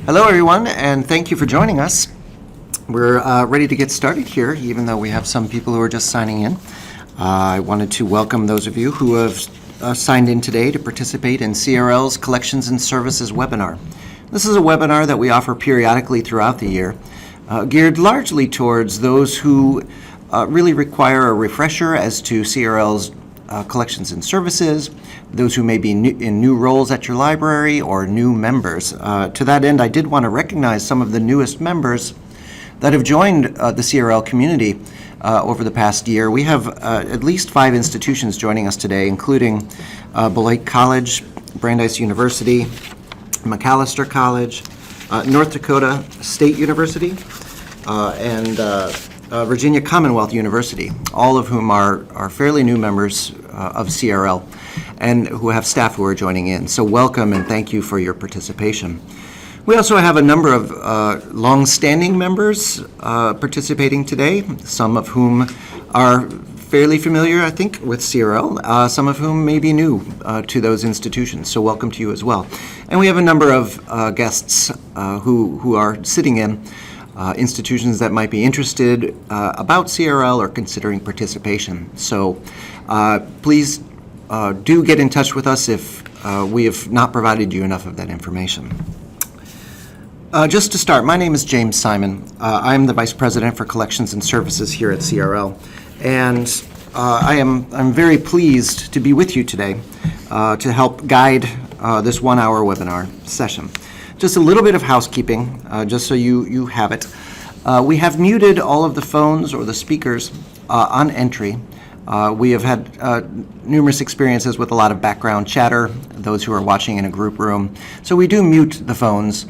Hello, everyone, and thank you for joining us. We're ready to get started here, even though we have some people who are just signing in. I wanted to welcome those of you who have signed in today to participate in CRL's Collections and Services webinar. This is a webinar that we offer periodically throughout the year, geared largely towards those who really require a refresher as to CRL's collections and services, those who may be in new roles at your library, or new members. To that end, I did want to recognize some of the newest members that have joined the CRL community over the past year. We have at least 5 institutions joining us today, including Beloit College, Brandeis University, Macalester College, North Dakota State University, and Virginia Commonwealth University, all of whom are fairly new members of CRL and who have staff who are joining in. So welcome and thank you for your participation. We also have a number of long-standing members participating today, some of whom are fairly familiar, I think, with CRL, some of whom may be new to those institutions. So welcome to you as well. And we have a number of guests who are sitting in institutions that might be interested about CRL or considering participation. So please do get in touch with us if we have not provided you enough of that information. Just to start, my name is James Simon. I'm the Vice President for Collections and Services here at CRL, and I'm very pleased to be with you today to help guide this 1-hour webinar session. Just a little bit of housekeeping, just so you have it. We have muted all of the phones or the speakers on entry. We have had numerous experiences with a lot of background chatter, those who are watching in a group room. So we do mute the phones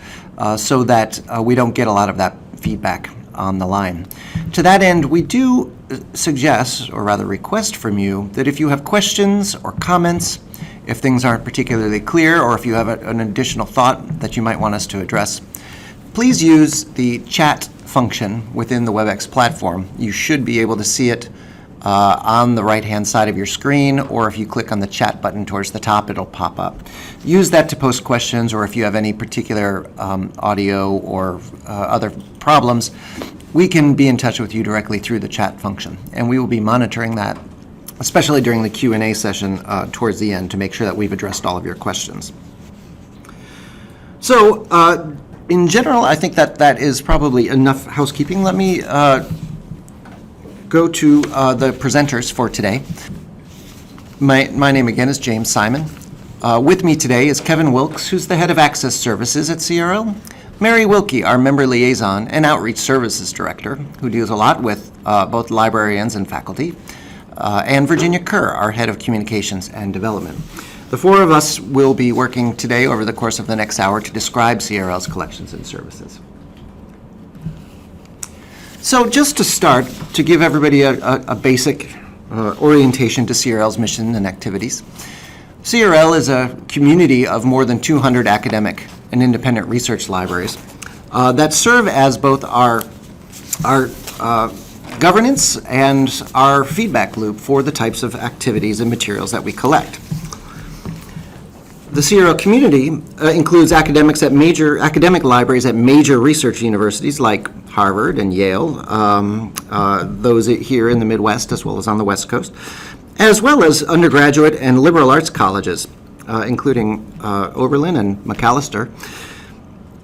so that we don't get a lot of that feedback on the line. To that end, we do suggest, or rather request from you, that if you have questions or comments, if things aren't particularly clear, or if you have an additional thought that you might want us to address, please use the chat function within the WebEx platform. You should be able to see it on the right-hand side of your screen, or if you click on the chat button towards the top, it'll pop up. Use that to post questions, or if you have any particular audio or other problems, we can be in touch with you directly through the chat function, and we will be monitoring that, especially during the Q&A session towards the end, to make sure that we've addressed all of your questions. So, in general, I think that is probably enough housekeeping. Let me go to the presenters for today. My name again is James Simon. With me today is Kevin Wilkes, who's the head of Access Services at CRL, Mary Wilkie, our member liaison and outreach services director, who deals a lot with both librarians and faculty, and Virginia Kerr, our head of communications and development. The 4 of us will be working today over the course of the next hour to describe CRL's collections and services. So just to start, to give everybody a basic orientation to CRL's mission and activities, CRL is a community of more than 200 academic and independent research libraries that serve as both our governance and our feedback loop for the types of activities and materials that we collect. The CRL community includes academic libraries at major research universities like Harvard and Yale, those here in the Midwest as well as on the West Coast, as well as undergraduate and liberal arts colleges, including Oberlin and Macalester.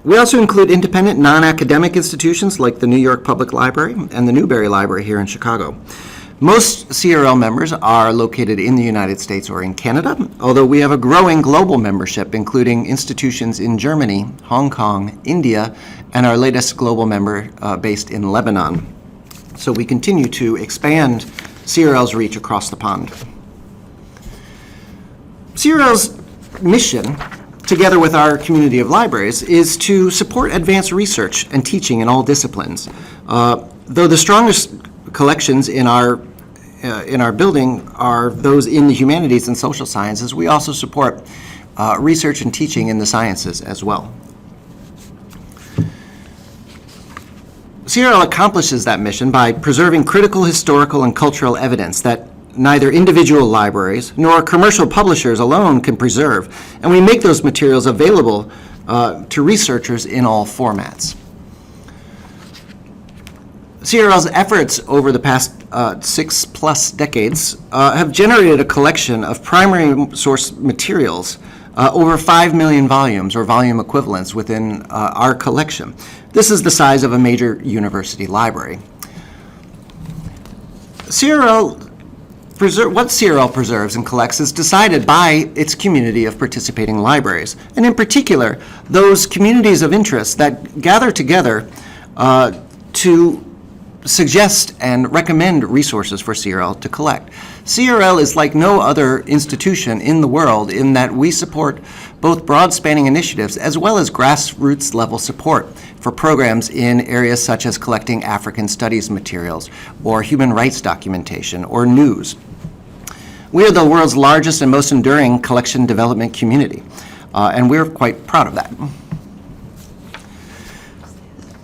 We also include independent non-academic institutions like the New York Public Library and the Newberry Library here in Chicago. Most CRL members are located in the United States or in Canada, although we have a growing global membership, including institutions in Germany, Hong Kong, India, and our latest global member based in Lebanon. So we continue to expand CRL's reach across the pond. CRL's mission, together with our community of libraries, is to support advanced research and teaching in all disciplines. Though the strongest collections in our building are those in the humanities and social sciences, we also support research and teaching in the sciences as well. CRL accomplishes that mission by preserving critical historical and cultural evidence that neither individual libraries nor commercial publishers alone can preserve, and we make those materials available to researchers in all formats. CRL's efforts over the past 6+ decades have generated a collection of primary source materials, over 5 million volumes or volume equivalents within our collection. This is the size of a major university library. What CRL preserves and collects is decided by its community of participating libraries, and in particular, those communities of interest that gather together to suggest and recommend resources for CRL to collect. CRL is like no other institution in the world in that we support both broad-spanning initiatives as well as grassroots level support for programs in areas such as collecting African studies materials or human rights documentation or news. We are the world's largest and most enduring collection development community, and we're quite proud of that.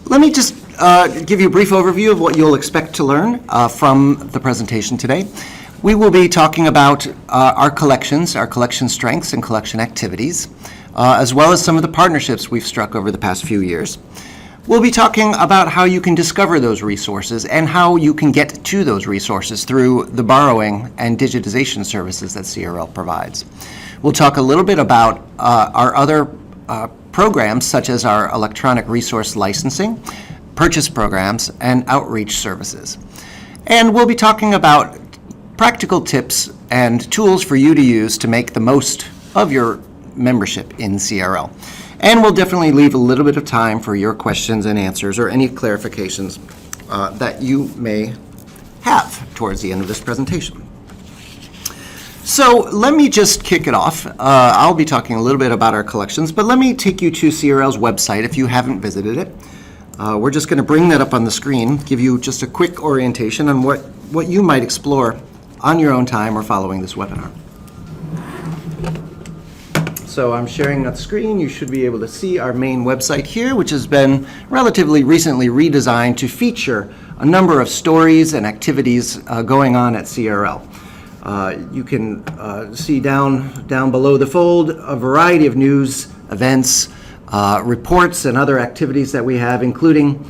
Let me just give you a brief overview of what you'll expect to learn from the presentation today. We will be talking about our collections, our collection strengths and collection activities, as well as some of the partnerships we've struck over the past few years. We'll be talking about how you can discover those resources and how you can get to those resources through the borrowing and digitization services that CRL provides. We'll talk a little bit about our other programs, such as our electronic resource licensing, purchase programs, and outreach services. And we'll be talking about practical tips and tools for you to use to make the most of your membership in CRL. And we'll definitely leave a little bit of time for your questions and answers or any clarifications that you may have towards the end of this presentation. So let me just kick it off. I'll be talking a little bit about our collections, but let me take you to CRL's website if you haven't visited it. We're just going to bring that up on the screen, give you just a quick orientation on what you might explore on your own time or following this webinar. So I'm sharing the screen. You should be able to see our main website here, which has been relatively recently redesigned to feature a number of stories and activities going on at CRL. You can see down below the fold a variety of news, events, reports, and other activities that we have, including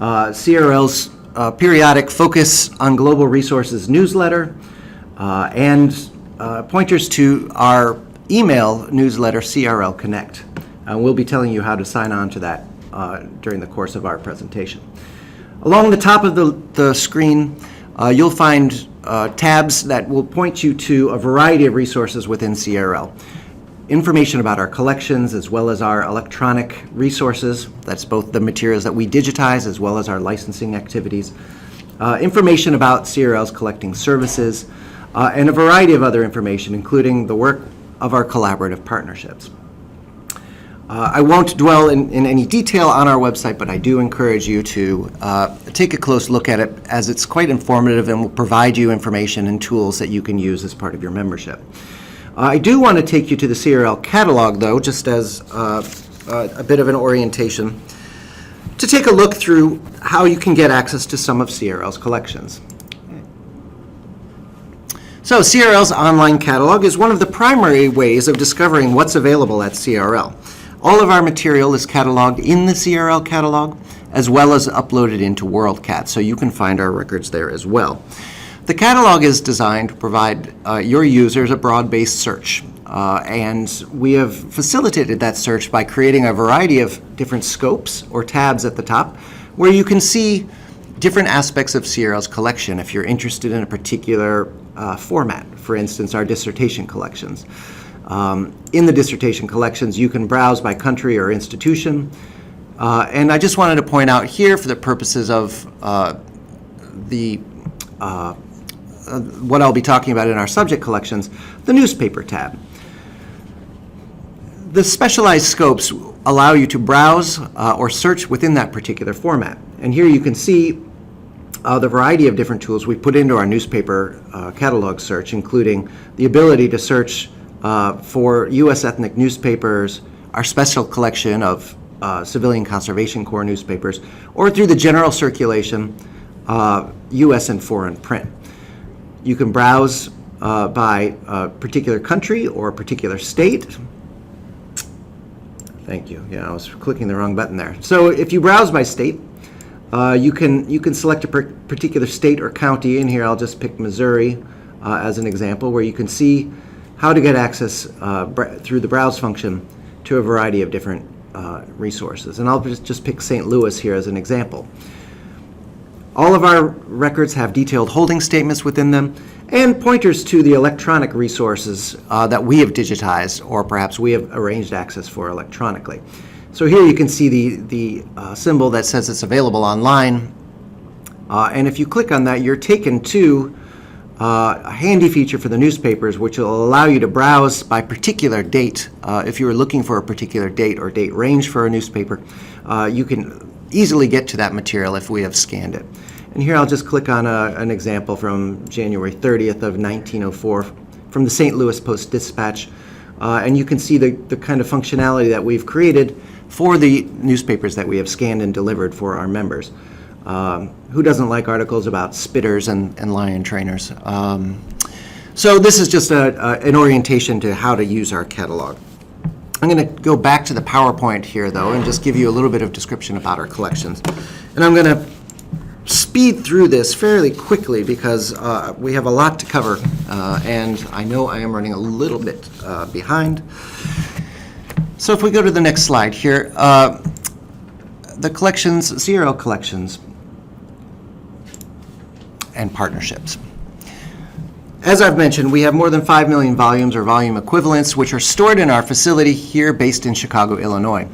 CRL's periodic Focus on Global Resources newsletter and pointers to our email newsletter, CRL Connect. We'll be telling you how to sign on to that during the course of our presentation. Along the top of the screen, you'll find tabs that will point you to a variety of resources within CRL. Information about our collections as well as our electronic resources, that's both the materials that we digitize as well as our licensing activities. Information about CRL's collecting services, and a variety of other information, including the work of our collaborative partnerships. I won't dwell in any detail on our website, but I do encourage you to take a close look at it, as it's quite informative and will provide you information and tools that you can use as part of your membership. I do want to take you to the CRL catalog, though, just as a bit of an orientation, to take a look through how you can get access to some of CRL's collections. So CRL's online catalog is one of the primary ways of discovering what's available at CRL. All of our material is cataloged in the CRL catalog, as well as uploaded into WorldCat, so you can find our records there as well. The catalog is designed to provide your users a broad-based search, and we have facilitated that search by creating a variety of different scopes or tabs at the top, where you can see different aspects of CRL's collection if you're interested in a particular format, for instance, our dissertation collections. In the dissertation collections, you can browse by country or institution. And I just wanted to point out here, for the purposes of what I'll be talking about in our subject collections, the newspaper tab. The specialized scopes allow you to browse or search within that particular format. And here you can see the variety of different tools we put into our newspaper catalog search, including the ability to search for U.S. ethnic newspapers, our special collection of Civilian Conservation Corps newspapers, or through the general circulation, U.S. and foreign print. You can browse by a particular country or a particular state. Thank you. Yeah, I was clicking the wrong button there. So if you browse by state, you can select a particular state or county. In here, I'll just pick Missouri as an example, where you can see how to get access through the browse function to a variety of different resources. And I'll just pick St. Louis here as an example. All of our records have detailed holding statements within them and pointers to the electronic resources that we have digitized or perhaps we have arranged access for electronically. So here you can see the symbol that says it's available online. And if you click on that, you're taken to a handy feature for the newspapers, which will allow you to browse by particular date. If you were looking for a particular date or date range for a newspaper, you can easily get to that material if we have scanned it. And here I'll just click on an example from January 30th of 1904 from the St. Louis Post-Dispatch. And you can see the kind of functionality that we've created for the newspapers that we have scanned and delivered for our members. Who doesn't like articles about spitters and lion trainers? So this is just an orientation to how to use our catalog. I'm going to go back to the PowerPoint here, though, and just give you a little bit of description about our collections. And I'm going to speed through this fairly quickly because we have a lot to cover, and I know I am running a little bit behind. So if we go to the next slide here, the collections, CRL collections, and partnerships. As I've mentioned, we have more than 5 million volumes or volume equivalents, which are stored in our facility here based in Chicago, Illinois.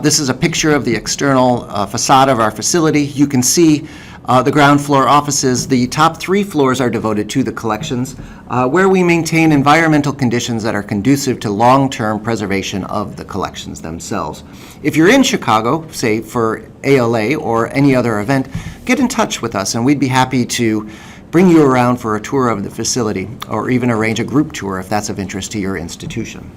This is a picture of the external facade of our facility. You can see the ground floor offices. The top 3 floors are devoted to the collections, where we maintain environmental conditions that are conducive to long-term preservation of the collections themselves. If you're in Chicago, say for ALA or any other event, get in touch with us and we'd be happy to bring you around for a tour of the facility or even arrange a group tour if that's of interest to your institution.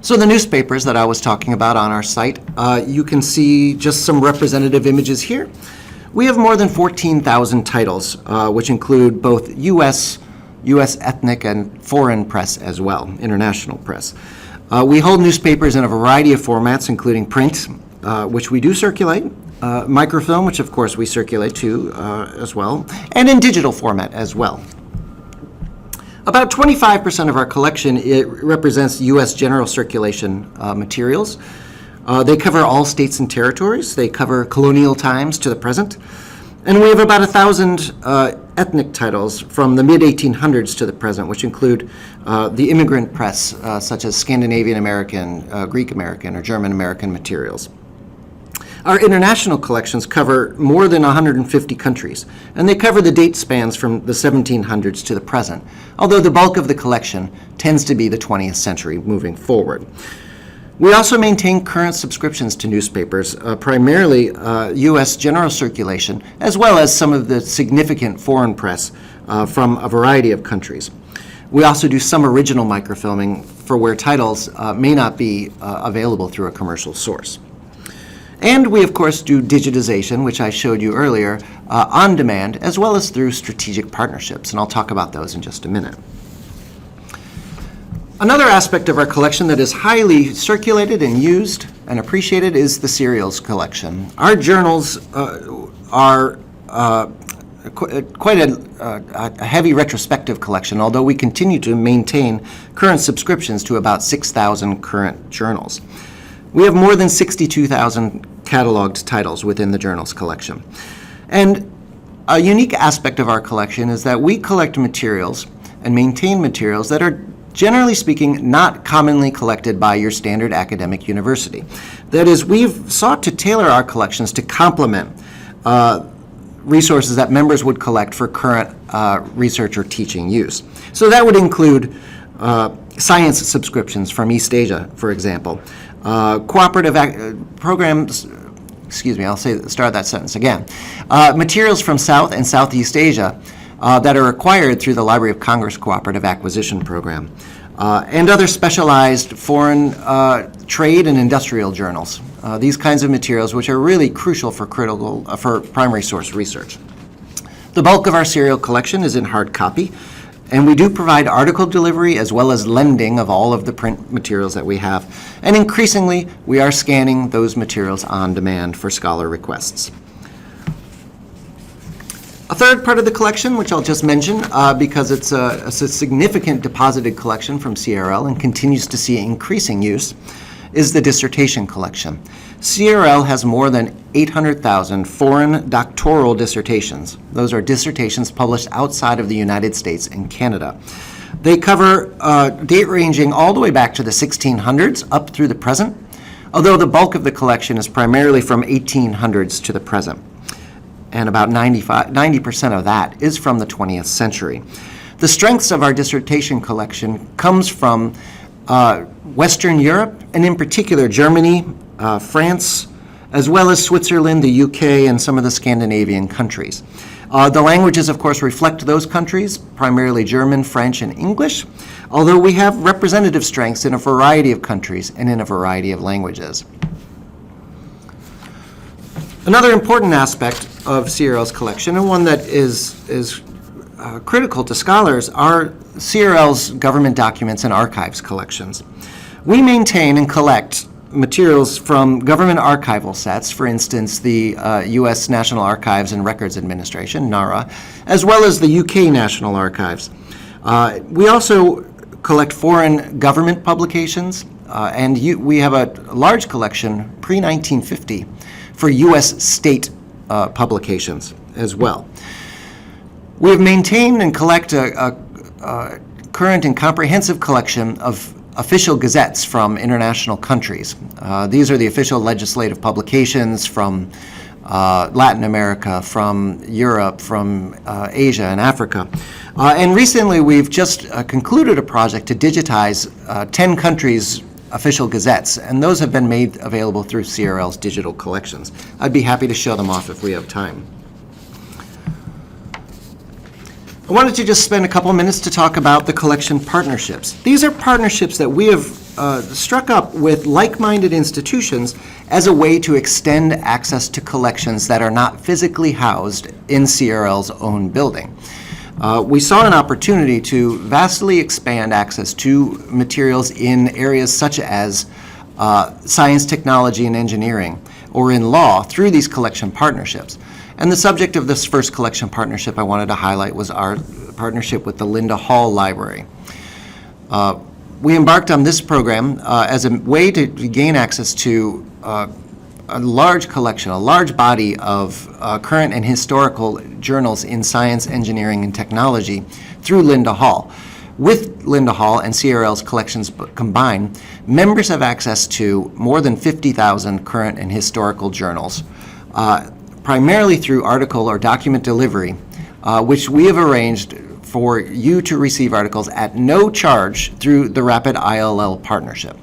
So the newspapers that I was talking about on our site, you can see just some representative images here. We have more than 14,000 titles, which include both U.S. ethnic and foreign press as well, international press. We hold newspapers in a variety of formats, including print, which we do circulate, microfilm, which of course we circulate too as well, and in digital format as well. About 25% of our collection represents U.S. general circulation materials. They cover all states and territories. They cover colonial times to the present. And we have about 1,000 ethnic titles from the mid-1800s to the present, which include the immigrant press, such as Scandinavian American, Greek American, or German American materials. Our international collections cover more than 150 countries, and they cover the date spans from the 1700s to the present, although the bulk of the collection tends to be the 20th century moving forward. We also maintain current subscriptions to newspapers, primarily U.S. general circulation, as well as some of the significant foreign press from a variety of countries. We also do some original microfilming for where titles may not be available through a commercial source. And we, of course, do digitization, which I showed you earlier, on demand, as well as through strategic partnerships, and I'll talk about those in just a minute. Another aspect of our collection that is highly circulated and used and appreciated is the serials collection. Our journals are quite a heavy retrospective collection, although we continue to maintain current subscriptions to about 6,000 current journals. We have more than 62,000 cataloged titles within the journals collection. And a unique aspect of our collection is that we collect materials and maintain materials that are, generally speaking, not commonly collected by your standard academic university. That is, we've sought to tailor our collections to complement resources that members would collect for current research or teaching use. So that would include science subscriptions from East Asia, for example, cooperative programs, start that sentence again, materials from South and Southeast Asia that are acquired through the Library of Congress Cooperative Acquisition Program, and other specialized foreign trade and industrial journals. These kinds of materials which are really crucial for primary source research. The bulk of our serial collection is in hard copy, And we do provide article delivery as well as lending of all of the print materials that we have. And increasingly, we are scanning those materials on demand for scholar requests. A third part of the collection, which I'll just mention because it's a significant deposited collection from CRL and continues to see increasing use, is the dissertation collection. CRL has more than 800,000 foreign doctoral dissertations. Those are dissertations published outside of the United States and Canada. They cover date ranging all the way back to the 1600s up through the present, although the bulk of the collection is primarily from 1800s to the present. And about 90% of that is from the 20th century. The strengths of our dissertation collection comes from Western Europe, and in particular Germany, France, as well as Switzerland, the UK, and some of the Scandinavian countries. The languages, of course, reflect those countries, primarily German, French, and English, although we have representative strengths in a variety of countries and in a variety of languages. Another important aspect of CRL's collection, and one that is critical to scholars, are CRL's government documents and archives collections. We maintain and collect materials from government archival sets, for instance, the U.S. National Archives and Records Administration, NARA, as well as the UK National Archives. We also collect foreign government publications, and we have a large collection pre-1950 for U.S. state publications as well. We have maintained and collect a current and comprehensive collection of official gazettes from international countries. These are the official legislative publications from Latin America, from Europe, from Asia and Africa. And recently we've just concluded a project to digitize 10 countries' official gazettes, and those have been made available through CRL's digital collections. I'd be happy to show them off if we have time. I wanted to just spend a couple minutes to talk about the collection partnerships. These are partnerships that we have struck up with like-minded institutions as a way to extend access to collections that are not physically housed in CRL's own building. We saw an opportunity to vastly expand access to materials in areas such as science, technology, and engineering, or in law, through these collection partnerships. And the subject of this first collection partnership I wanted to highlight was our partnership with the Linda Hall Library. We embarked on this program as a way to gain access to a large collection, a large body of current and historical journals in science, engineering, and technology through Linda Hall. With Linda Hall and CRL's collections combined, members have access to more than 50,000 current and historical journals, primarily through article or document delivery, which we have arranged for you to receive articles at no charge through the Rapid ILL partnership.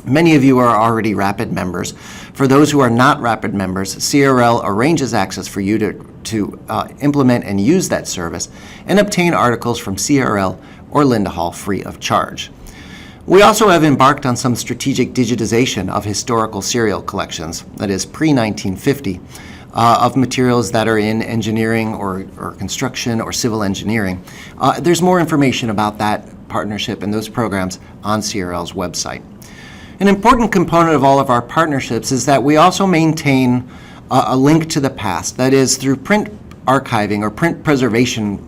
Many of you are already Rapid members. For those who are not Rapid members, CRL arranges access for you to implement and use that service and obtain articles from CRL or Linda Hall free of charge. We also have embarked on some strategic digitization of historical serial collections, that is pre-1950, of materials that are in engineering or construction or civil engineering. There's more information about that partnership and those programs on CRL's website. An important component of all of our partnerships is that we also maintain a link to the past, that is through print archiving or print preservation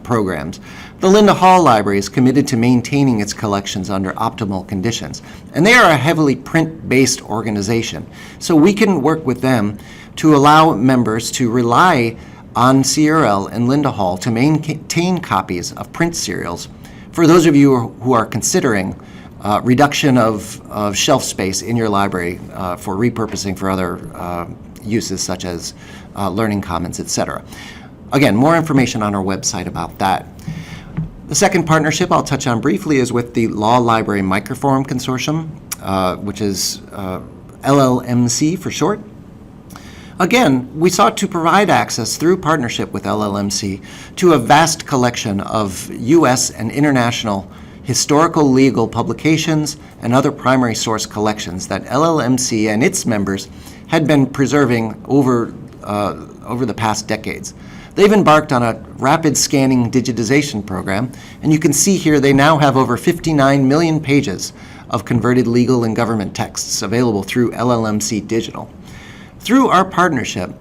programs. The Linda Hall Library is committed to maintaining its collections under optimal conditions, and they are a heavily print-based organization, so we can work with them to allow members to rely on CRL and Linda Hall to maintain copies of print serials. For those of you who are considering reduction of shelf space in your library for repurposing for other uses such as Learning Commons, etc. Again, more information on our website about that. The second partnership I'll touch on briefly is with the Law Library Microforum Consortium, which is LLMC for short. Again, we sought to provide access through partnership with LLMC to a vast collection of U.S. and international historical legal publications and other primary source collections that LLMC and its members had been preserving over the past decades. They've embarked on a rapid scanning digitization program, and you can see here they now have over 59 million pages of converted legal and government texts available through LLMC Digital. Through our partnership,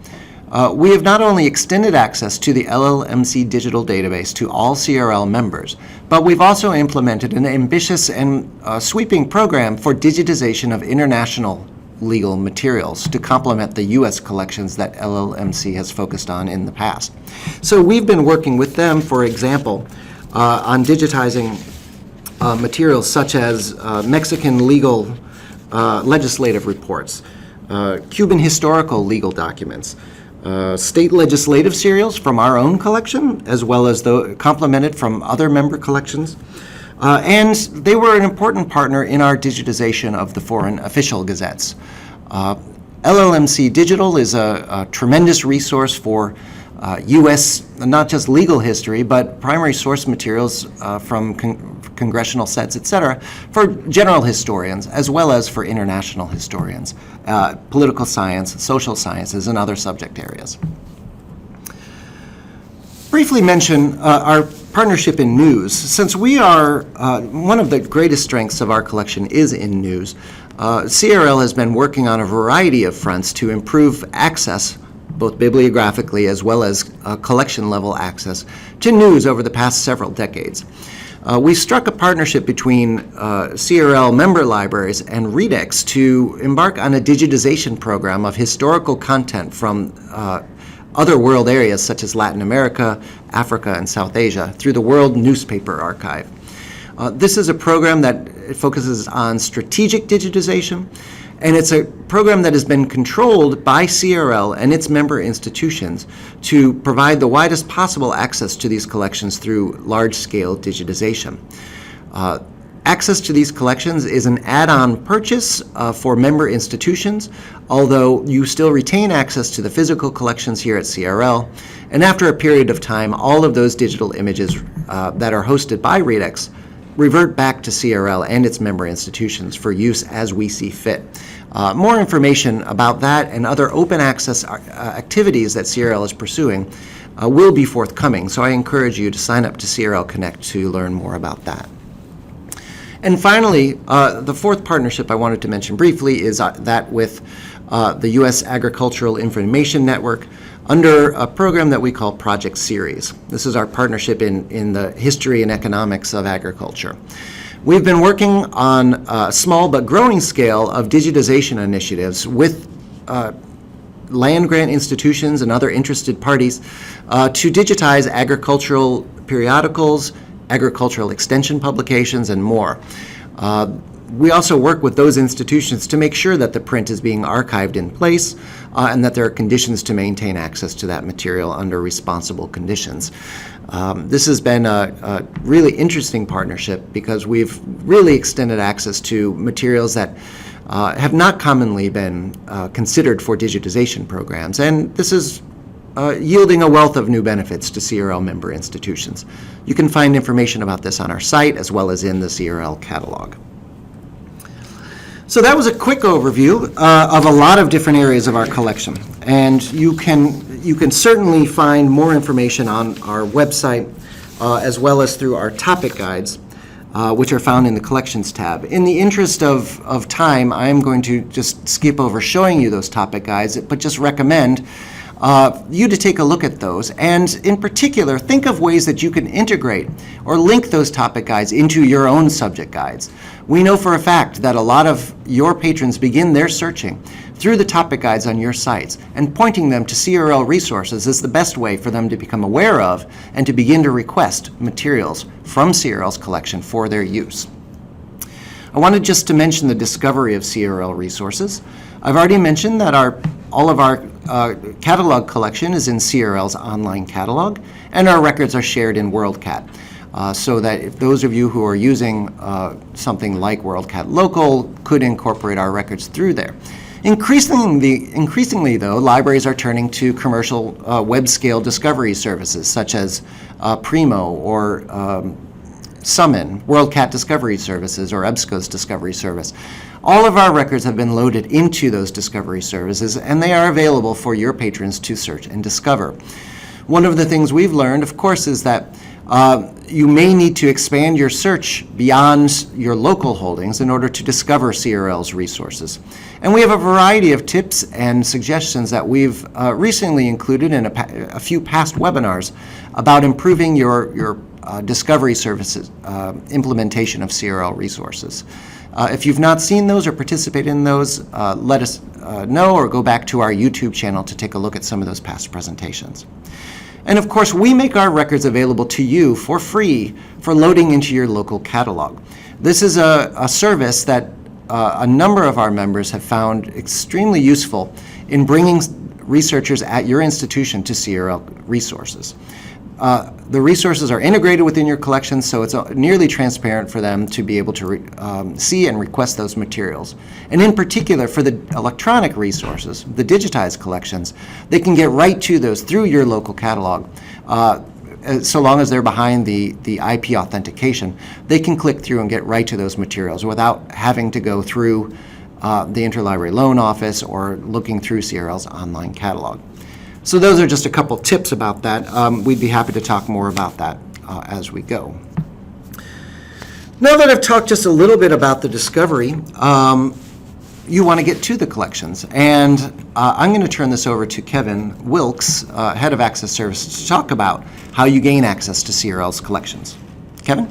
we have not only extended access to the LLMC Digital database to all CRL members, but we've also implemented an ambitious and sweeping program for digitization of international legal materials to complement the U.S. collections that LLMC has focused on in the past. So we've been working with them, for example, on digitizing materials such as Mexican legal legislative reports, Cuban historical legal documents, state legislative serials from our own collection, as well as complemented from other member collections. And they were an important partner in our digitization of the foreign official gazettes. LLMC Digital is a tremendous resource for U.S., not just legal history, but primary source materials from congressional sets, et cetera, for general historians, as well as for international historians, political science, social sciences, and other subject areas. Briefly mention our partnership in news. Since we are, one of the greatest strengths of our collection is in news, CRL has been working on a variety of fronts to improve access, both bibliographically as well as collection-level access, to news over the past several decades. We struck a partnership between CRL member libraries and Redex to embark on a digitization program of historical content from other world areas such as Latin America, Africa, and South Asia through the World Newspaper Archive. This is a program that focuses on strategic digitization, and it's a program that has been controlled by CRL and its member institutions to provide the widest possible access to these collections through large-scale digitization. Access to these collections is an add-on purchase for member institutions, although you still retain access to the physical collections here at CRL. And after a period of time, all of those digital images that are hosted by Redex revert back to CRL and its member institutions for use as we see fit. More information about that and other open access activities that CRL is pursuing will be forthcoming, so I encourage you to sign up to CRL Connect to learn more about that. And finally, the fourth partnership I wanted to mention briefly is that with the U.S. Agricultural Information Network under a program that we call Project Series. This is our partnership in the history and economics of agriculture. We've been working on a small but growing scale of digitization initiatives with land-grant institutions and other interested parties to digitize agricultural periodicals, agricultural extension publications, and more. We also work with those institutions to make sure that the print is being archived in place and that there are conditions to maintain access to that material under responsible conditions. This has been a really interesting partnership because we've really extended access to materials that have not commonly been considered for digitization programs, and this is yielding a wealth of new benefits to CRL member institutions. You can find information about this on our site as well as in the CRL catalog. So that was a quick overview of a lot of different areas of our collection, and you can certainly find more information on our website as well as through our topic guides, which are found in the Collections tab. In the interest of time, I'm going to just skip over showing you those topic guides, but just recommend you to take a look at those, and in particular, think of ways that you can integrate or link those topic guides into your own subject guides. We know for a fact that a lot of your patrons begin their searching through the topic guides on your sites, and pointing them to CRL resources is the best way for them to become aware of and to begin to request materials from CRL's collection for their use. I wanted just to mention the discovery of CRL resources. I've already mentioned that all of our catalog collection is in CRL's online catalog, and our records are shared in WorldCat. So that if those of you who are using something like WorldCat Local could incorporate our records through there. Increasingly, though, libraries are turning to commercial web-scale discovery services such as Primo or Summon, WorldCat Discovery Services, or EBSCO's Discovery Service. All of our records have been loaded into those discovery services, and they are available for your patrons to search and discover. One of the things we've learned, of course, is that you may need to expand your search beyond your local holdings in order to discover CRL's resources. And we have a variety of tips and suggestions that we've recently included in a few past webinars about improving your discovery services implementation of CRL resources. If you've not seen those or participated in those, let us know, or go back to our YouTube channel to take a look at some of those past presentations. And of course, we make our records available to you for free for loading into your local catalog. This is a service that a number of our members have found extremely useful in bringing researchers at your institution to CRL resources. The resources are integrated within your collection, so it's nearly transparent for them to be able to see and request those materials. And in particular, for the electronic resources, the digitized collections, they can get right to those through your local catalog. So long as they're behind the IP authentication, they can click through and get right to those materials without having to go through the Interlibrary Loan Office or looking through CRL's online catalog. So those are just a couple tips about that. We'd be happy to talk more about that as we go. Now that I've talked just a little bit about the discovery, you want to get to the collections. And I'm going to turn this over to Kevin Wilkes, Head of Access Services, to talk about how you gain access to CRL's collections. Kevin?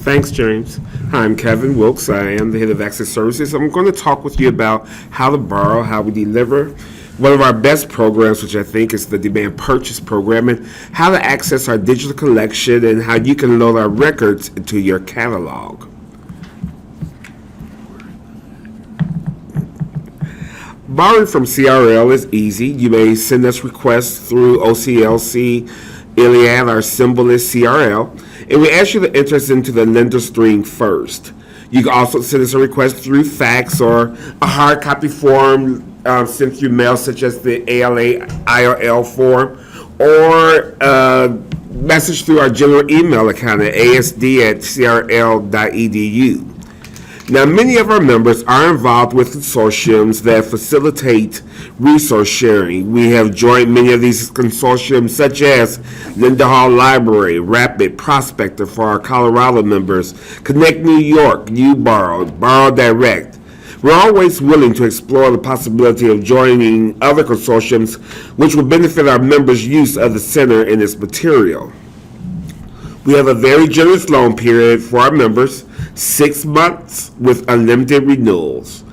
Thanks, James. Hi, I'm Kevin Wilkes. I am the Head of Access Services. I'm going to talk with you about how to borrow, how we deliver, one of our best programs, which I think is the Demand Purchase Program, and how to access our digital collection and how you can load our records into your catalog. Borrowing from CRL is easy. You may send us requests through OCLC, Iliad, our symbol is CRL, and we ask you to enter us into the lender stream first. You can also send us a request through fax or a hard copy form sent through mail, such as the ALA IRL form, or message through our general email account at asd@crl.edu. Now, many of our members are involved with consortiums that facilitate resource sharing. We have joined many of these consortiums, such as Linda Hall Library, Rapid, Prospector for our Colorado members, Connect New York, UBorrow, Borrow Direct. We're always willing to explore the possibility of joining other consortiums which will benefit our members' use of the center and its material. We have a very generous loan period for our members, 6 months with unlimited renewals.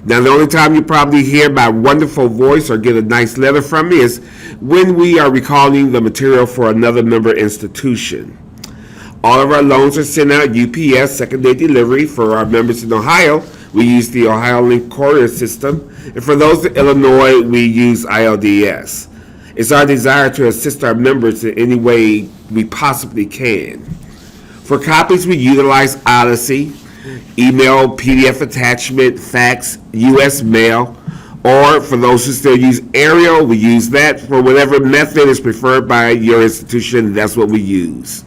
Now, the only time you probably hear my wonderful voice or get a nice letter from me is when we are recalling the material for another member institution. All of our loans are sent out UPS, second-day delivery. For our members in Ohio, we use the Ohio Link Courier System. And for those in Illinois, we use ILDS. It's our desire to assist our members in any way we possibly can. For copies, we utilize Odyssey, email, PDF attachment, fax, US mail, or for those who still use Arial, we use that. For whatever method is preferred by your institution, that's what we use.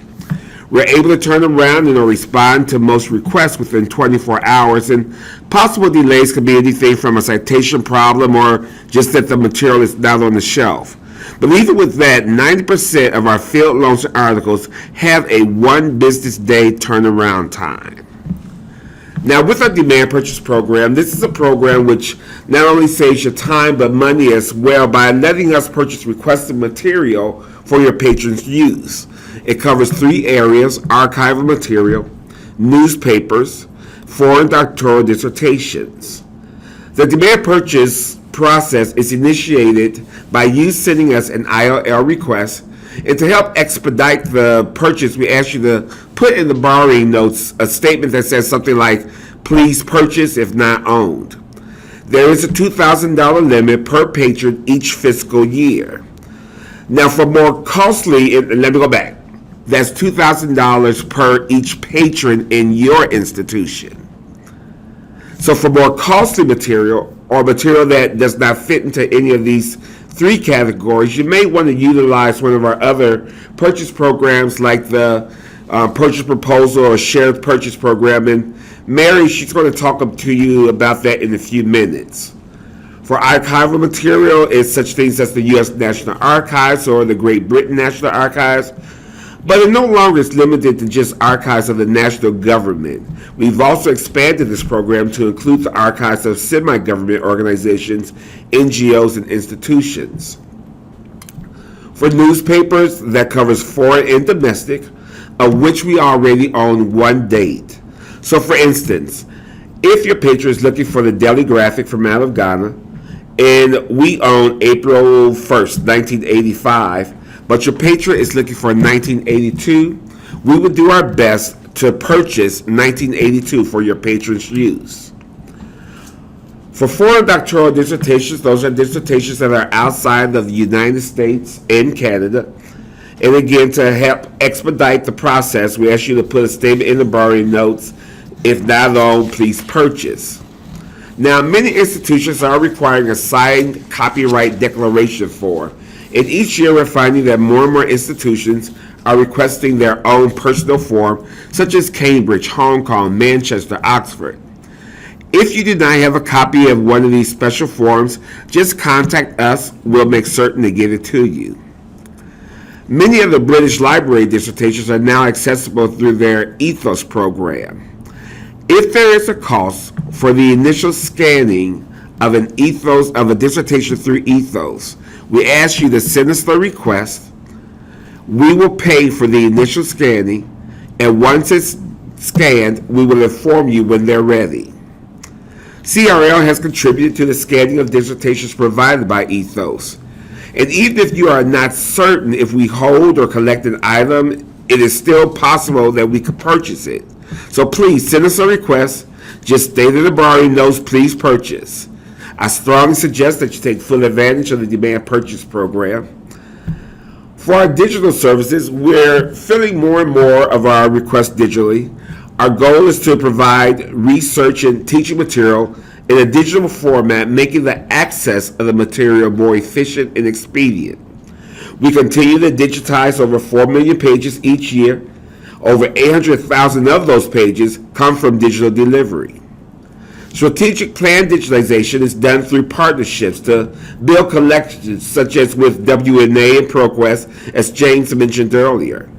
We're able to turn around and respond to most requests within 24 hours, and possible delays could be anything from a citation problem or just that the material is not on the shelf. But even with that, 90% of our field loans and articles have a 1 business day turnaround time. Now, with our Demand Purchase Program, this is a program which not only saves you time but money as well by letting us purchase requested material for your patrons' use. It covers 3 areas: archival material, newspapers, foreign doctoral dissertations. The demand purchase process is initiated by you sending us an ILL request, and to help expedite the purchase, we ask you to put in the borrowing notes a statement that says something like, "Please purchase if not owned." There is a $2,000 limit per patron each fiscal year. Now, for more costly, and let me go back. That's $2,000 per each patron in your institution. So for more costly material or material that does not fit into any of these 3 categories, you may want to utilize one of our other purchase programs like the purchase proposal or shared purchase program. And Mary, she's going to talk to you about that in a few minutes. For archival material, it's such things as the U.S. National Archives or the Great Britain National Archives, but it no longer is limited to just archives of the national government. We've also expanded this program to include the archives of semi-government organizations, NGOs, and institutions. For newspapers, that covers foreign and domestic, of which we already own one date. So for instance, if your patron is looking for the Daily Graphic from out of Ghana, and we own April 1st, 1985, but your patron is looking for 1982, we would do our best to purchase 1982 for your patron's use. For foreign doctoral dissertations, those are dissertations that are outside of the United States and Canada. And again, to help expedite the process, we ask you to put a statement in the borrowing notes. If not on, please purchase. Now, many institutions are requiring a signed copyright declaration form, and each year we're finding that more and more institutions are requesting their own personal form, such as Cambridge, Hong Kong, Manchester, Oxford. If you do not have a copy of one of these special forms, just contact us. We'll make certain to get it to you. Many of the British Library dissertations are now accessible through their Ethos program. If there is a cost for the initial scanning of a dissertation through Ethos, we ask you to send us the request. We will pay for the initial scanning, and once it's scanned, we will inform you when they're ready. CRL has contributed to the scanning of dissertations provided by Ethos. And even if you are not certain if we hold or collect an item, it is still possible that we could purchase it. So please send us a request. Just state in the borrowing notes, please purchase. I strongly suggest that you take full advantage of the demand purchase program. For our digital services, we're filling more and more of our requests digitally. Our goal is to provide research and teaching material in a digital format, making the access of the material more efficient and expedient. We continue to digitize over 4 million pages each year. Over 800,000 of those pages come from digital delivery. Strategic plan digitalization is done through partnerships to build collections such as with WNA and ProQuest, as James mentioned earlier.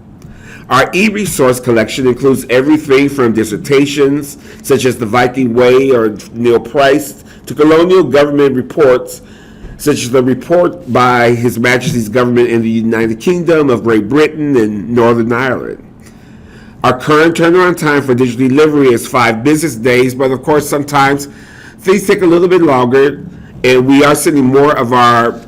Our e-resource collection includes everything from dissertations, such as the Viking Way or Neil Price, to colonial government reports, such as the report by His Majesty's government in the United Kingdom of Great Britain and Northern Ireland. Our current turnaround time for digital delivery is 5 business days, but of course sometimes things take a little bit longer, and we are sending more of our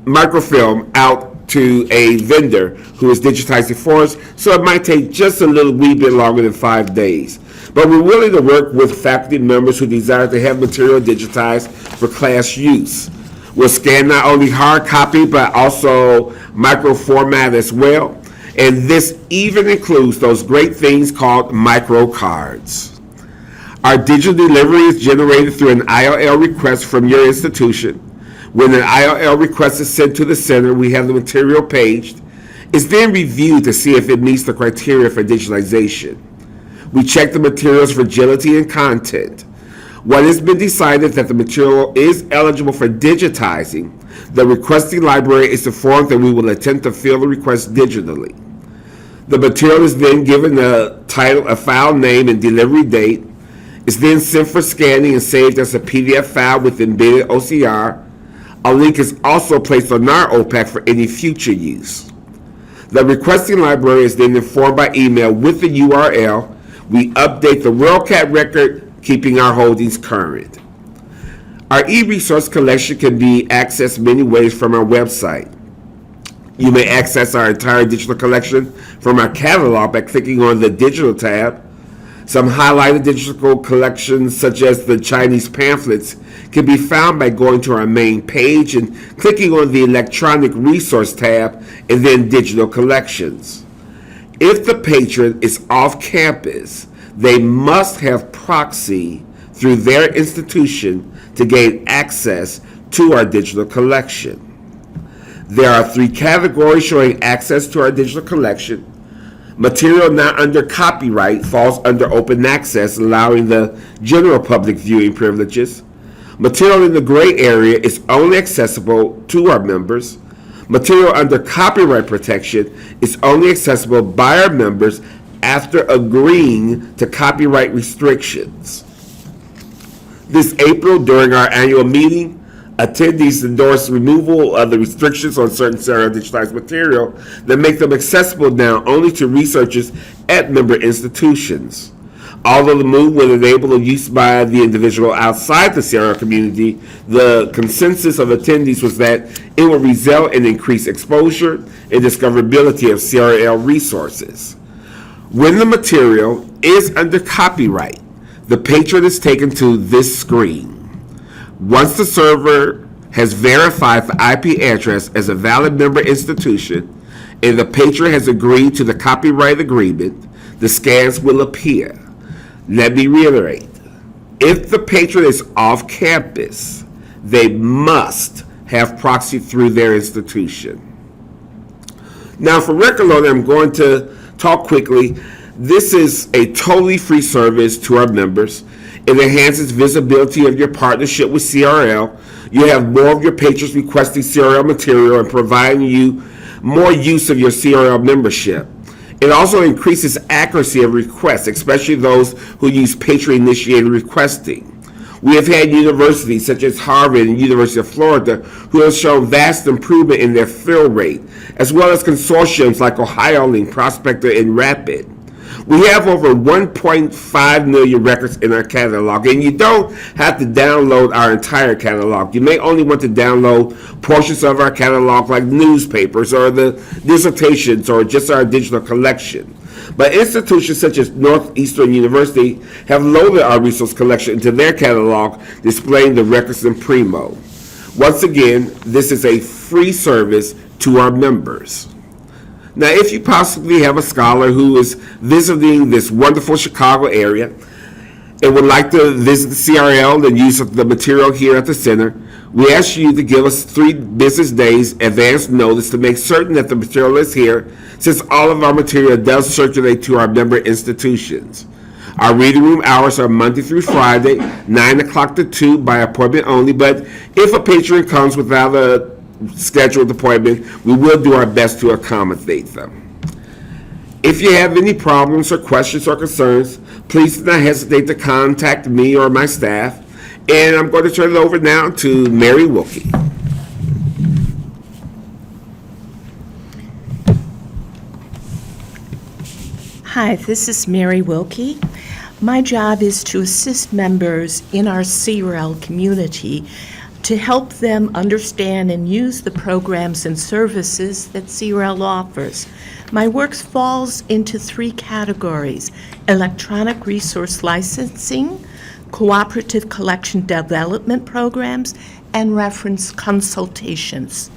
microfilm out to a vendor who is digitizing for us, so it might take just a little wee bit longer than 5 days. But we're willing to work with faculty members who desire to have material digitized for class use. We'll scan not only hard copy, but also micro format as well. And this even includes those great things called micro cards. Our digital delivery is generated through an ILL request from your institution. When an ILL request is sent to the center, we have the material paged. It's then reviewed to see if it meets the criteria for digitalization. We check the material's fragility and content. When it's been decided that the material is eligible for digitizing, the requesting library is informed that we will attempt to fill the request digitally. The material is then given a title, a file name, and delivery date. It's then sent for scanning and saved as a PDF file with embedded OCR. A link is also placed on our OPAC for any future use. The requesting library is then informed by email with the URL. We update the WorldCat record, keeping our holdings current. Our e-resource collection can be accessed many ways from our website. You may access our entire digital collection from our catalog by clicking on the Digital tab. Some highlighted digital collections, such as the Chinese pamphlets, can be found by going to our main page and clicking on the Electronic Resource tab and then Digital Collections. If the patron is off campus, they must have proxy through their institution to gain access to our digital collection. There are 3 categories showing access to our digital collection. Material not under copyright falls under open access, allowing the general public viewing privileges. Material in the gray area is only accessible to our members. Material under copyright protection is only accessible by our members after agreeing to copyright restrictions. This April, during our annual meeting, attendees endorsed removal of the restrictions on certain CRL digitized material that make them accessible now only to researchers at member institutions. Although the move would enable the use by the individual outside the CRL community, the consensus of attendees was that it would result in increased exposure and discoverability of CRL resources. When the material is under copyright, the patron is taken to this screen. Once the server has verified the IP address as a valid member institution and the patron has agreed to the copyright agreement, the scans will appear. Let me reiterate, if the patron is off campus, they must have proxy through their institution. Now for record loading, I'm going to talk quickly. This is a totally free service to our members. It enhances visibility of your partnership with CRL. You have more of your patrons requesting CRL material and providing you more use of your CRL membership. It also increases accuracy of requests, especially those who use patron-initiated requesting. We have had universities such as Harvard and University of Florida who have shown vast improvement in their fill rate, as well as consortiums like OhioLink, Prospector, and Rapid. We have over 1.5 million records in our catalog, and you don't have to download our entire catalog. You may only want to download portions of our catalog like newspapers or the dissertations or just our digital collection. But institutions such as Northeastern University have loaded our resource collection into their catalog, displaying the records in primo. Once again, this is a free service to our members. Now, if you possibly have a scholar who is visiting this wonderful Chicago area and would like to visit the CRL and use the material here at the center, we ask you to give us 3 business days advance notice to make certain that the material is here, since all of our material does circulate to our member institutions. Our reading room hours are Monday through Friday, 9 o'clock to 2 by appointment only, but if a patron comes without a scheduled appointment, we will do our best to accommodate them. If you have any problems or questions or concerns, please do not hesitate to contact me or my staff. And I'm going to turn it over now to Mary Wilkie. Hi, this is Mary Wilkie. My job is to assist members in our CRL community to help them understand and use the programs and services that CRL offers. My work falls into 3 categories: electronic resource licensing, cooperative collection development programs, and reference consultations.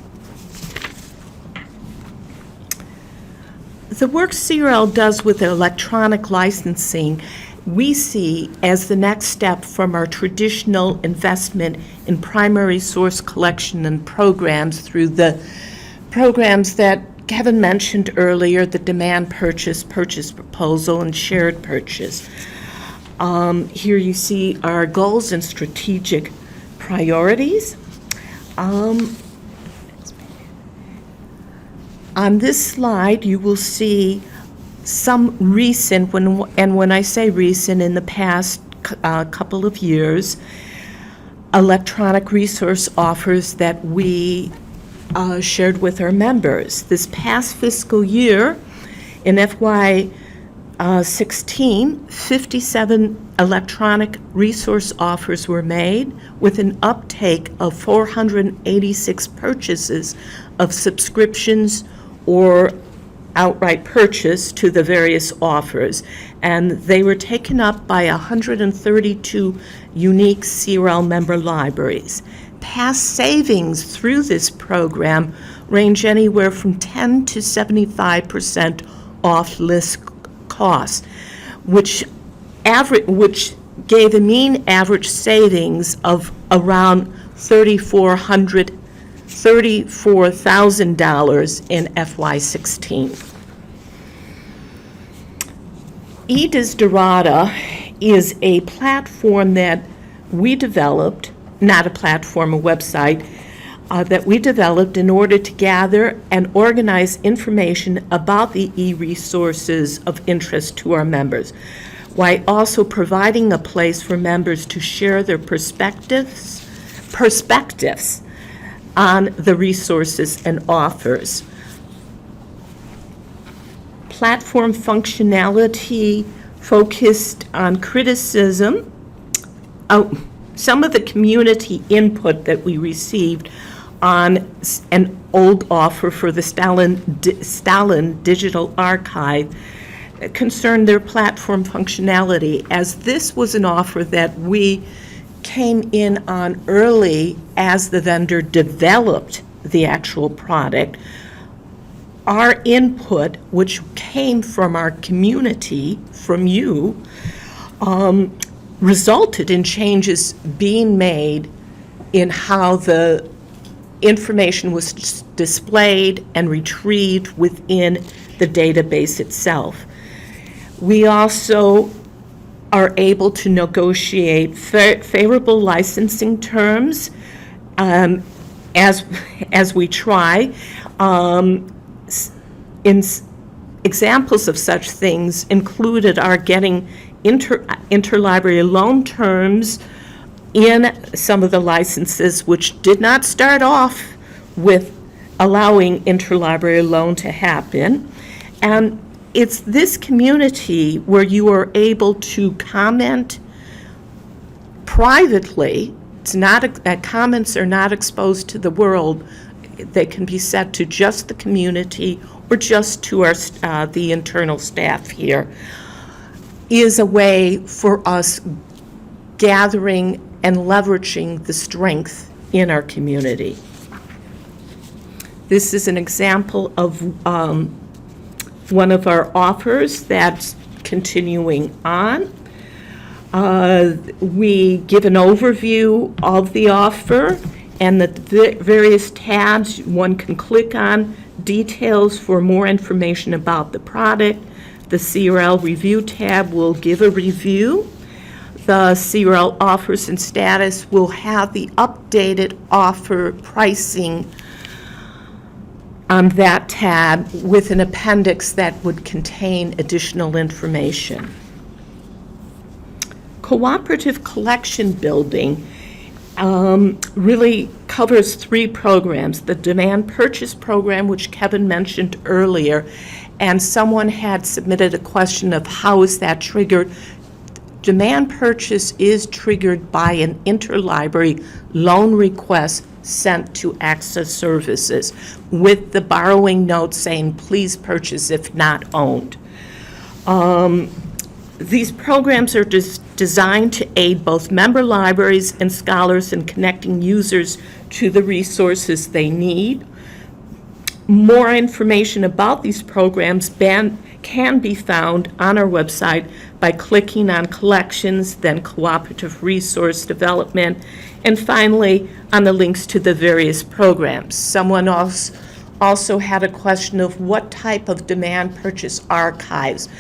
The work CRL does with electronic licensing we see as the next step from our traditional investment in primary source collection and programs through the programs that Kevin mentioned earlier, the demand purchase, purchase proposal, and shared purchase. Here you see our goals and strategic priorities. On this slide, you will see some recent, when I say recent, in the past couple of years, electronic resource offers that we shared with our members. This past fiscal year, in FY16, 57 electronic resource offers were made with an uptake of 486 purchases of subscriptions or outright purchase to the various offers, and they were taken up by 132 unique CRL member libraries. Past savings through this program range anywhere from 10 to 75% off list costs, which gave a mean average savings of around $34,000 in FY16. eDesiderata is a platform that we developed not a platform, a website, that we developed in order to gather and organize information about the e-resources of interest to our members, while also providing a place for members to share their perspectives on the resources and offers. Platform functionality focused on criticism. Some of the community input that we received on an old offer for the Stalin Digital Archive concerned their platform functionality, as this was an offer that we came in on early as the vendor developed the actual product. Our input, which came from our community, from you, resulted in changes being made in how the information was displayed and retrieved within the database itself. We also are able to negotiate favorable licensing terms as we try. Examples of such things included our getting interlibrary loan terms in some of the licenses, which did not start off with allowing interlibrary loan to happen. And it's this community where you are able to comment privately. It's not, comments are not exposed to the world. They can be set to just the community or just to our the internal staff here, is a way for us gathering and leveraging the strength in our community. This is an example of one of our offers that's continuing on. We give an overview of the offer and the various tabs one can click on, details for more information about the product. The CRL review tab will give a review. The CRL offers and status will have the updated offer pricing on that tab with an appendix that would contain additional information. Cooperative collection building really covers 3 programs. The demand purchase program, which Kevin mentioned earlier, and someone had submitted a question of how is that triggered. Demand purchase is triggered by an interlibrary loan request sent to Access Services with the borrowing note saying, please purchase if not owned. These programs are designed to aid both member libraries and scholars in connecting users to the resources they need. More information about these programs can be found on our website by clicking on Collections, then Cooperative Resource Development, and finally on the links to the various programs. Someone else also had a question of what type of demand purchase archives.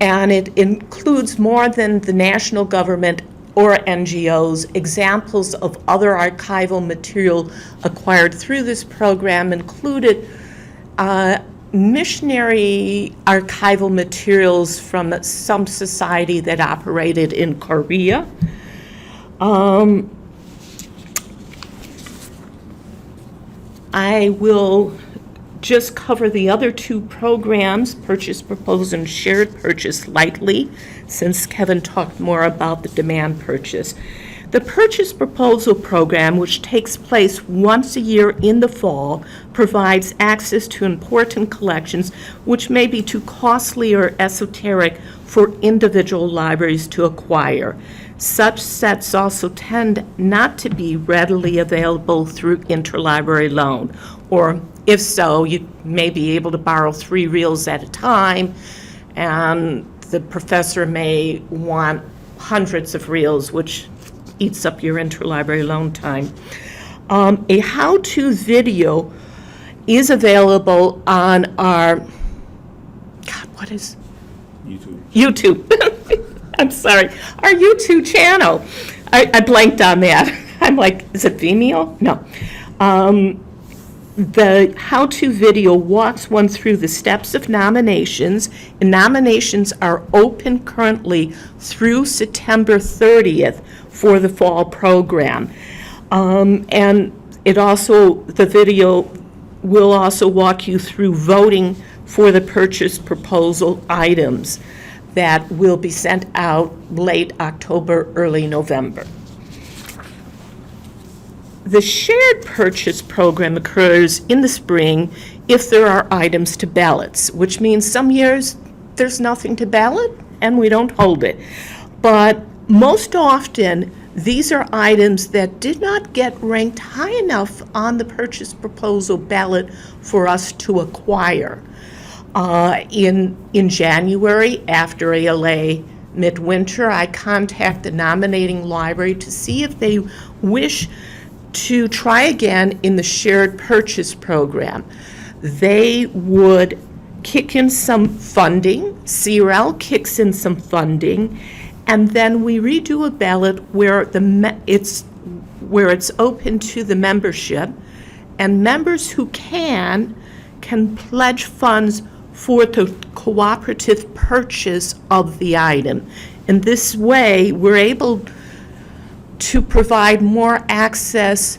And it includes more than the national government or NGOs. Examples of other archival material acquired through this program included missionary archival materials from some society that operated in Korea. I will just cover the other 2 programs, purchase proposal and shared purchase, lightly, since Kevin talked more about the demand purchase. The purchase proposal program, which takes place once a year in the fall, provides access to important collections which may be too costly or esoteric for individual libraries to acquire. Such sets also tend not to be readily available through interlibrary loan, or if so, you may be able to borrow 3 reels at a time, and the professor may want hundreds of reels, which eats up your interlibrary loan time. A how-to video is available on our, what is? YouTube. I'm sorry, our YouTube channel. I blanked on that. I'm like, is it Vimeo? No. The how-to video walks one through the steps of nominations, and nominations are open currently through September 30th for the fall program. And the video will also walk you through voting for the purchase proposal items that will be sent out late October, early November. The shared purchase program occurs in the spring if there are items to ballots, which means some years there's nothing to ballot and we don't hold it. But most often, these are items that did not get ranked high enough on the purchase proposal ballot for us to acquire. In January, after ALA Midwinter, I contact the nominating library to see if they wish to try again in the shared purchase program. They would kick in some funding, CRL kicks in some funding, and then we redo a ballot where it's open to the membership, and members who can pledge funds for the cooperative purchase of the item. In this way, we're able to provide more access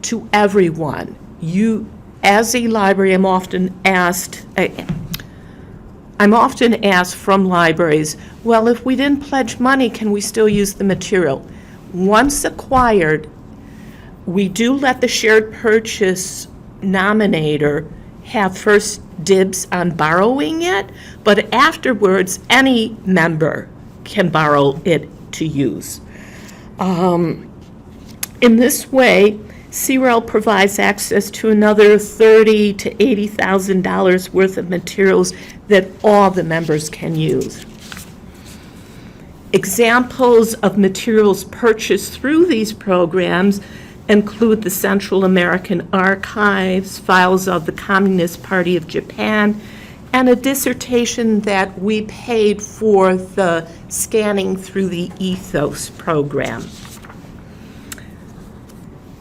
to everyone. You, as a library, I'm often asked from libraries, well, if we didn't pledge money, can we still use the material? Once acquired, we do let the shared purchase nominator have first dibs on borrowing it, but afterwards, any member can borrow it to use. In this way, CRL provides access to another $30,000 to $80,000 worth of materials that all the members can use. Examples of materials purchased through these programs include the Central American Archives, files of the Communist Party of Japan, and a dissertation that we paid for the scanning through the Ethos program.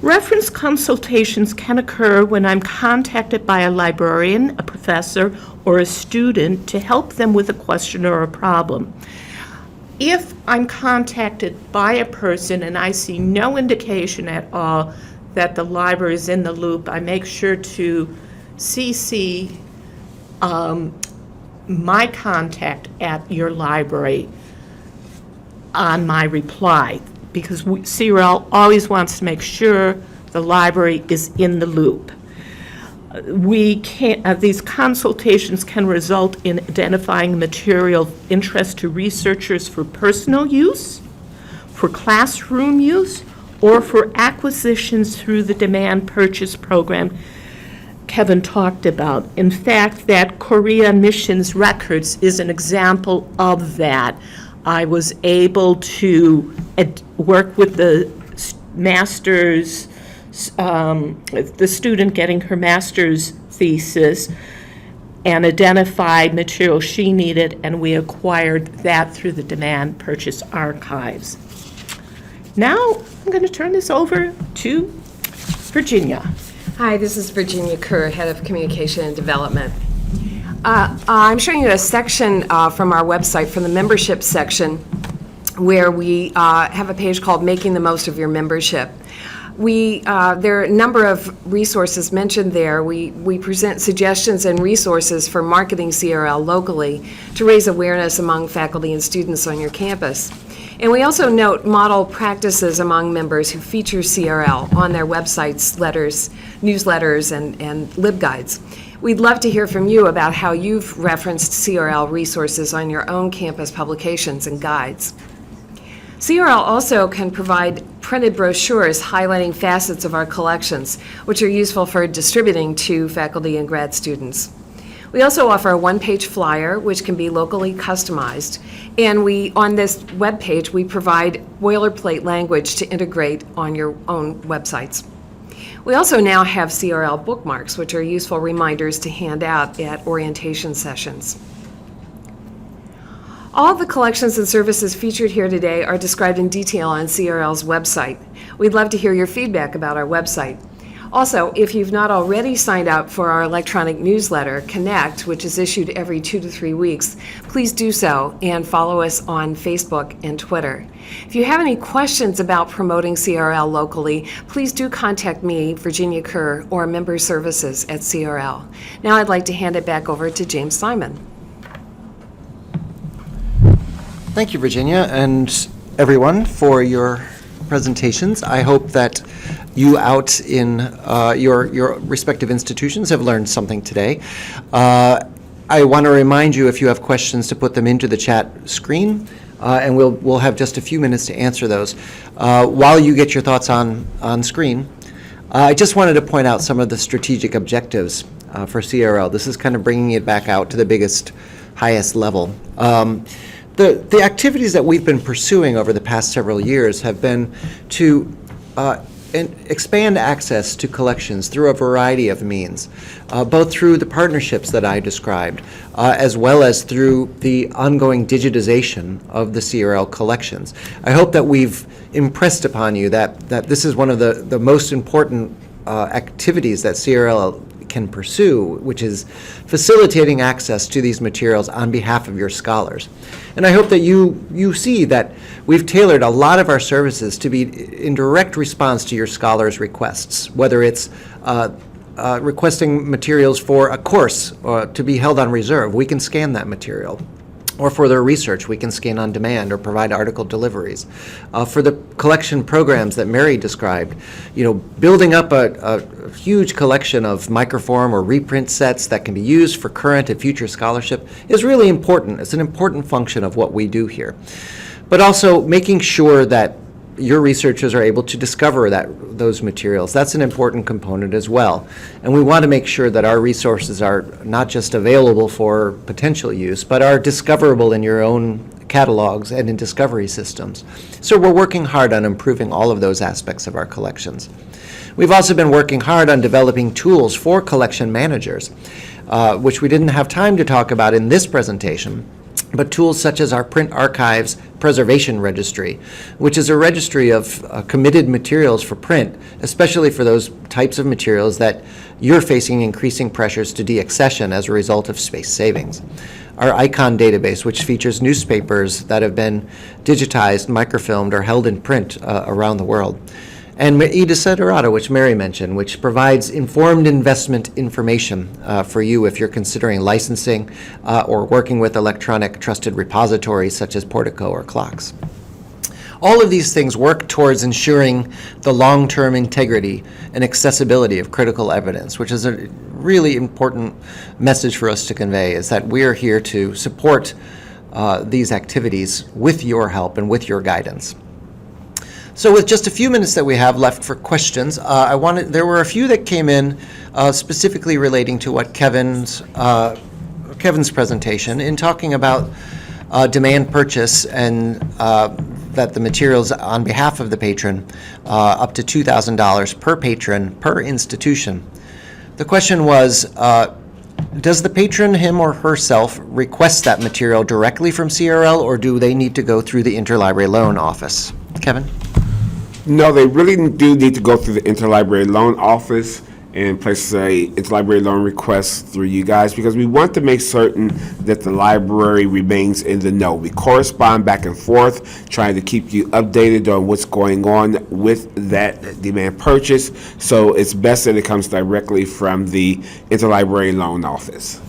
Reference consultations can occur when I'm contacted by a librarian, a professor, or a student to help them with a question or a problem. If I'm contacted by a person and I see no indication at all that the library is in the loop, I make sure to CC my contact at your library on my reply, because CRL always wants to make sure the library is in the loop. These consultations can result in identifying material of interest to researchers for personal use, for classroom use, or for acquisitions through the demand purchase program Kevin talked about. In fact, that Korea Missions Records is an example of that. I was able to work with the master's, the student getting her master's thesis, and identified material she needed, and we acquired that through the demand purchase archives. Now, I'm going to turn this over to Virginia. Hi, this is Virginia Kerr, Head of Communication and Development. I'm showing you a section from our website, from the membership section, where we have a page called Making the Most of Your Membership. There are a number of resources mentioned there. We present suggestions and resources for marketing CRL locally to raise awareness among faculty and students on your campus. And we also note model practices among members who feature CRL on their websites, letters, newsletters, and LibGuides. We'd love to hear from you about how you've referenced CRL resources on your own campus publications and guides. CRL also can provide printed brochures highlighting facets of our collections, which are useful for distributing to faculty and grad students. We also offer a one-page flyer, which can be locally customized. And on this webpage, we provide boilerplate language to integrate on your own websites. We also now have CRL bookmarks, which are useful reminders to hand out at orientation sessions. All of the collections and services featured here today are described in detail on CRL's website. We'd love to hear your feedback about our website. Also, if you've not already signed up for our electronic newsletter, Connect, which is issued every 2 to 3 weeks, please do so and follow us on Facebook and Twitter. If you have any questions about promoting CRL locally, please do contact me, Virginia Kerr, or Member Services at CRL. Now I'd like to hand it back over to James Simon. Thank you, Virginia, and everyone for your presentations. I hope that you out in your respective institutions have learned something today. I want to remind you, if you have questions, to put them into the chat screen, and we'll have just a few minutes to answer those. While you get your thoughts on screen, I just wanted to point out some of the strategic objectives for CRL. This is kind of bringing it back out to the biggest, highest level. The activities that we've been pursuing over the past several years have been to expand access to collections through a variety of means, both through the partnerships that I described, as well as through the ongoing digitization of the CRL collections. I hope that we've impressed upon you that this is one of the most important activities that CRL can pursue, which is facilitating access to these materials on behalf of your scholars. And I hope that you see that we've tailored a lot of our services to be in direct response to your scholars' requests, whether it's requesting materials for a course to be held on reserve. We can scan that material. Or for their research, we can scan on demand or provide article deliveries. For the collection programs that Mary described, building up a huge collection of microform or reprint sets that can be used for current and future scholarship is really important. It's an important function of what we do here. But also making sure that your researchers are able to discover those materials. That's an important component as well. And we want to make sure that our resources are not just available for potential use, but are discoverable in your own catalogs and in discovery systems. So we're working hard on improving all of those aspects of our collections. We've also been working hard on developing tools for collection managers, which we didn't have time to talk about in this presentation, but tools such as our Print Archives Preservation Registry, which is a registry of committed materials for print, especially for those types of materials that you're facing increasing pressures to deaccession as a result of space savings. Our ICON database, which features newspapers that have been digitized, microfilmed, or held in print around the world. And Dissertations, which Mary mentioned, which provides informed investment information for you if you're considering licensing or working with electronic trusted repositories such as Portico or Clocks. All of these things work towards ensuring the long-term integrity and accessibility of critical evidence, which is a really important message for us to convey, is that we're here to support these activities with your help and with your guidance. So with just a few minutes that we have left for questions, there were a few that came in specifically relating to what Kevin's presentation in talking about demand purchase and that the materials on behalf of the patron up to $2,000 per patron per institution. The question was, does the patron, him or herself, request that material directly from CRL, or do they need to go through the Interlibrary Loan Office? Kevin? No, they really do need to go through the Interlibrary Loan Office and place a interlibrary loan request through you guys, because we want to make certain that the library remains in the know. We correspond back and forth, trying to keep you updated on what's going on with that demand purchase. So it's best that it comes directly from the Interlibrary Loan Office.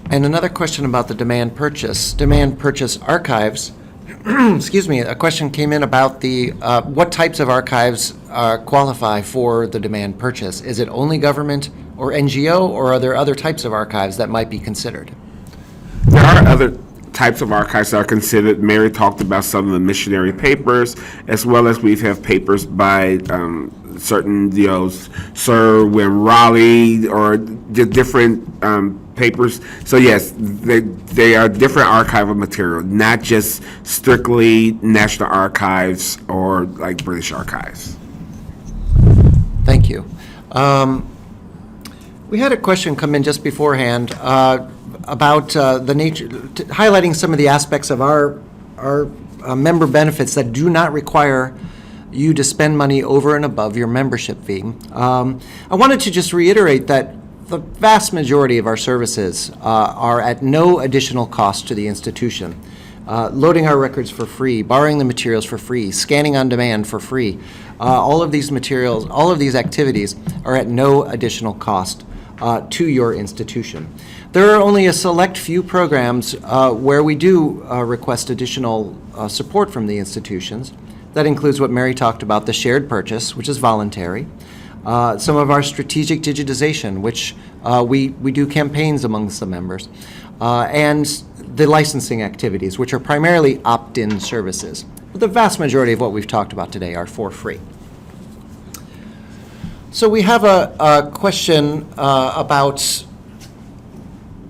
And another question about the demand purchase archives. Excuse me, a question came in about the what types of archives qualify for the demand purchase. Is it only government or NGO, or are there other types of archives that might be considered? There are other types of archives that are considered. Mary talked about some of the missionary papers, as well as we have papers by certain, Sir William Raleigh, or different papers. So yes, they are different archival material, not just strictly National Archives or like British Archives. Thank you. We had a question come in just beforehand about the nature, highlighting some of the aspects of our member benefits that do not require you to spend money over and above your membership fee. I wanted to just reiterate that the vast majority of our services are at no additional cost to the institution. Loading our records for free, borrowing the materials for free, scanning on demand for free. All of these materials, all of these activities are at no additional cost to your institution. There are only a select few programs where we do request additional support from the institutions. That includes what Mary talked about, the shared purchase, which is voluntary. Some of our strategic digitization, which we do campaigns amongst the members, and the licensing activities, which are primarily opt-in services. But the vast majority of what we've talked about today are for free. So we have a question about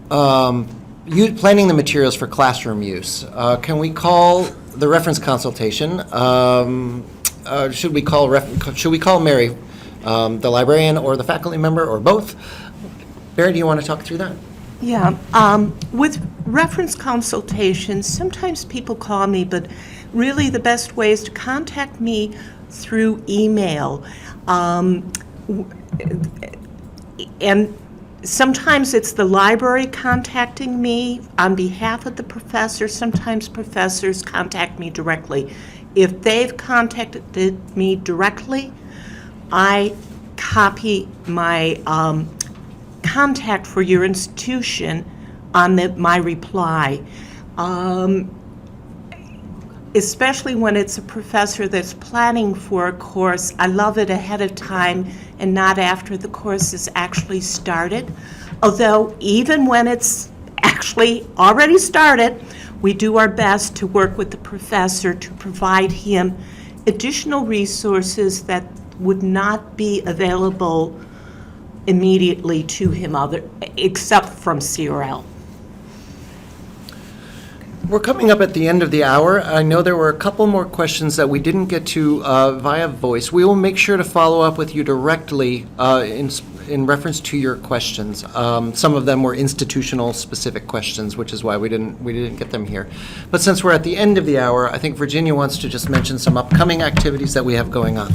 planning the materials for classroom use. Can we call the reference consultation? Should we call Mary, the librarian, or the faculty member, or both? Barry, do you want to talk through that? Yeah, with reference consultations, sometimes people call me, but really the best way is to contact me through email. And sometimes it's the library contacting me on behalf of the professor. Sometimes professors contact me directly. If they've contacted me directly, I copy my contact for your institution on my reply. Especially when it's a professor that's planning for a course, I love it ahead of time and not after the course is actually started. Although even when it's actually already started, we do our best to work with the professor to provide him additional resources that would not be available immediately to him except from CRL. We're coming up at the end of the hour. I know there were a couple more questions that we didn't get to via voice. We will make sure to follow up with you directly in reference to your questions. Some of them were institutional specific questions, which is why we didn't get them here. But since we're at the end of the hour, I think Virginia wants to just mention some upcoming activities that we have going on.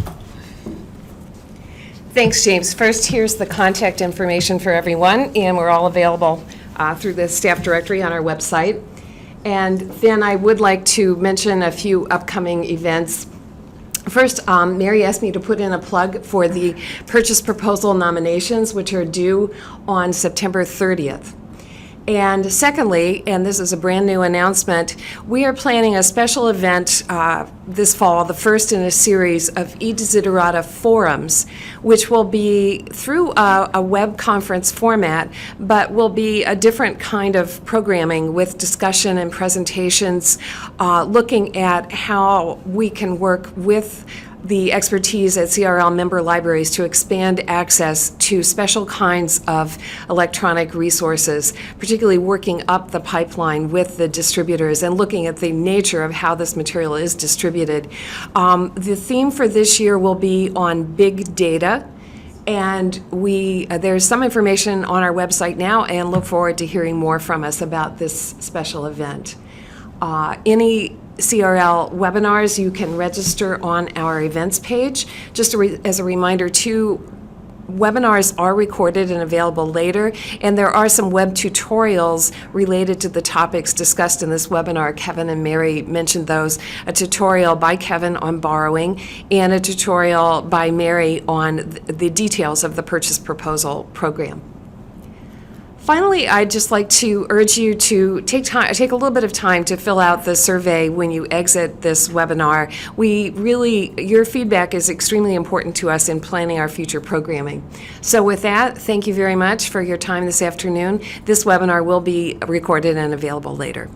Thanks, James. First, here's the contact information for everyone, and we're all available through the staff directory on our website. And then I would like to mention a few upcoming events. First, Mary asked me to put in a plug for the purchase proposal nominations, which are due on September 30th. And secondly, and this is a brand new announcement, we are planning a special event this fall, the first in a series of e-Desiderata forums, which will be through a web conference format, but will be a different kind of programming with discussion and presentations, looking at how we can work with the expertise at CRL member libraries to expand access to special kinds of electronic resources, particularly working up the pipeline with the distributors and looking at the nature of how this material is distributed. The theme for this year will be on big data, and there's some information on our website now, and look forward to hearing more from us about this special event. Any CRL webinars, you can register on our events page. Just as a reminder, too, webinars are recorded and available later, and there are some web tutorials related to the topics discussed in this webinar. Kevin and Mary mentioned those. A tutorial by Kevin on borrowing and a tutorial by Mary on the details of the purchase proposal program. Finally, I'd just like to urge you to take a little bit of time to fill out the survey when you exit this webinar. Your feedback is extremely important to us in planning our future programming. So with that, thank you very much for your time this afternoon. This webinar will be recorded and available later.